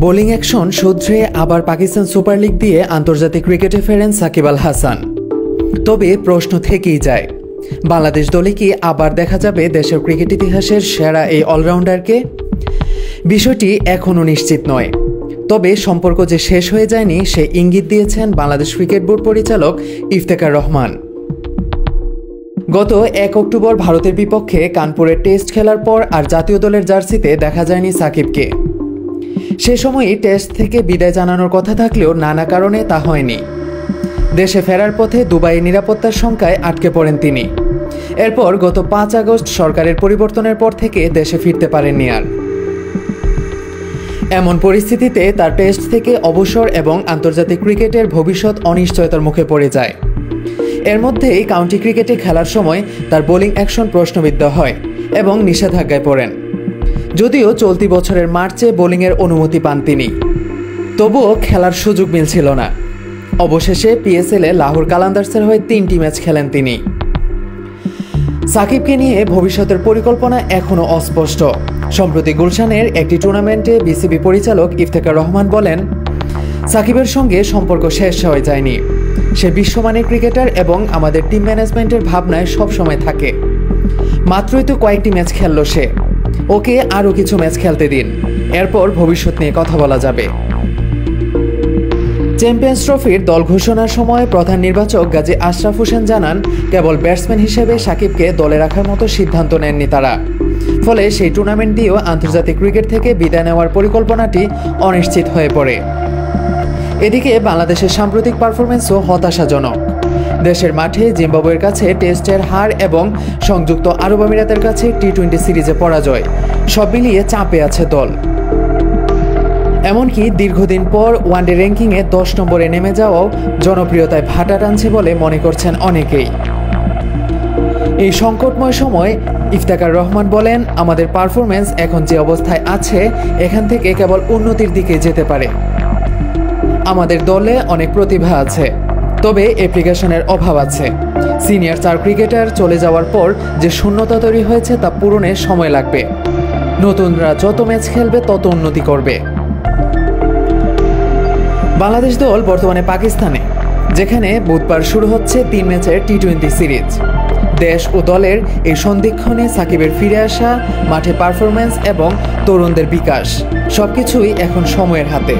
Bowling action শুধরে আবার Pakistan super league দিয়ে আন্তর্জাতিক ক্রিকেটে ফেরেন সাকিব আল হাসান। তবে প্রশ্ন থেকেই যায়, বাংলাদেশ দলে কি আবার দেখা যাবে দেশের ক্রিকেট ইতিহাসের সেরা এই অলরাউন্ডারকে? বিষয়টি এখনও নিশ্চিত নয়। তবে সম্পর্ক যে শেষ হয়ে যায়নি সে ইঙ্গিত দিয়েছেন বাংলাদেশ ক্রিকেট বোর্ড পরিচালক ইফতেখার রহমান। গত 1 অক্টোবর ভারতের বিপক্ষে কানপুরে টেস্ট খেলার পর আর জাতীয় দলের জার্সিতে দেখা যায়নি সাকিবকে। সে সময়ই টেস্ট থেকে বিদায় জানানোর কথা থাকলেও নানা কারণে তা হয়নি। দেশে ফেরার পথে দুবাইয়ে নিরাপত্তার শঙ্কায় আটকে পড়েন তিনি। এরপর গত 5 আগস্ট সরকারের পরিবর্তনের পর থেকে দেশে ফিরতে পারেননি আর। এমন পরিস্থিতিতে তার টেস্ট থেকে অবসর এবং আন্তর্জাতিক ক্রিকেটের ভবিষ্যৎ অনিশ্চয়তার মুখে পড়ে যায়। এর মধ্যেই কাউন্টি ক্রিকেটে খেলার সময় তার বোলিং অ্যাকশন প্রশ্নবিদ্ধ হয় এবং নিষেধাজ্ঞায় পড়েন। যদিও চলতি বছরের মার্চে বোলিংয়ের অনুমতি পান তিনি, তবুও খেলার সুযোগ মিলছিল না। অবশেষে পিএসএলে লাহোর কালান্দার্সের হয়ে 3টি ম্যাচ খেলেন তিনি। সাকিবকে নিয়ে ভবিষ্যতের পরিকল্পনা এখনও অস্পষ্ট। সম্প্রতি গুলশানের একটি টুর্নামেন্টে বিসিবি পরিচালক ইফতেখার রহমান বলেন, সাকিবের সঙ্গে সম্পর্ক শেষ হয়ে যায়নি। সে বিশ্বমানের ক্রিকেটার এবং আমাদের টিম ম্যানেজমেন্টের ভাবনায় সবসময় থাকে। মাত্রই তো কয়েকটি ম্যাচ খেলল সে, ওকে আরও কিছু ম্যাচ খেলতে দিন, এরপর ভবিষ্যৎ নিয়ে কথা বলা যাবে। চ্যাম্পিয়ন্স ট্রফির দল ঘোষণার সময় প্রধান নির্বাচক গাজী আশরাফ হোসেন জানান, কেবল ব্যাটসম্যান হিসেবে সাকিবকে দলে রাখার মতো সিদ্ধান্ত নেননি তারা। ফলে সেই টুর্নামেন্ট দিয়েও আন্তর্জাতিক ক্রিকেট থেকে বিদায় নেওয়ার পরিকল্পনাটি অনিশ্চিত হয়ে পড়ে। এদিকে বাংলাদেশের সাম্প্রতিক পারফরমেন্সও হতাশাজনক। দেশের মাঠে জিম্বাবুয়ের কাছে টেস্টের হার এবং সংযুক্ত আরব আমিরাতের কাছে টি-20 সিরিজে পরাজয়, সব মিলিয়ে চাপে আছে দল। এমনকি দীর্ঘদিন পর ওয়ানডে র্যাঙ্কিংয়ে 10 নম্বরে নেমে যাওয়াও জনপ্রিয়তায় ভাটা টানছে বলে মনে করছেন অনেকেই। এই সংকটময় সময় ইফতেখার রহমান বলেন, আমাদের পারফরমেন্স এখন যে অবস্থায় আছে এখান থেকে কেবল উন্নতির দিকে যেতে পারে। আমাদের দলে অনেক প্রতিভা আছে, তবে অ্যাপ্লিকেশনের অভাব আছে। সিনিয়র 4 ক্রিকেটার চলে যাওয়ার পর যে শূন্যতা তৈরি হয়েছে তা পূরণে সময় লাগবে। নতুনরা যত ম্যাচ খেলবে তত উন্নতি করবে। বাংলাদেশ দল বর্তমানে পাকিস্তানে, যেখানে বুধবার শুরু হচ্ছে 3 ম্যাচের টি-20 সিরিজ। দেশ ও দলের এই সন্ধিক্ষণে সাকিবের ফিরে আসা, মাঠে পারফরমেন্স এবং তরুণদের বিকাশ সবকিছুই এখন সময়ের হাতে।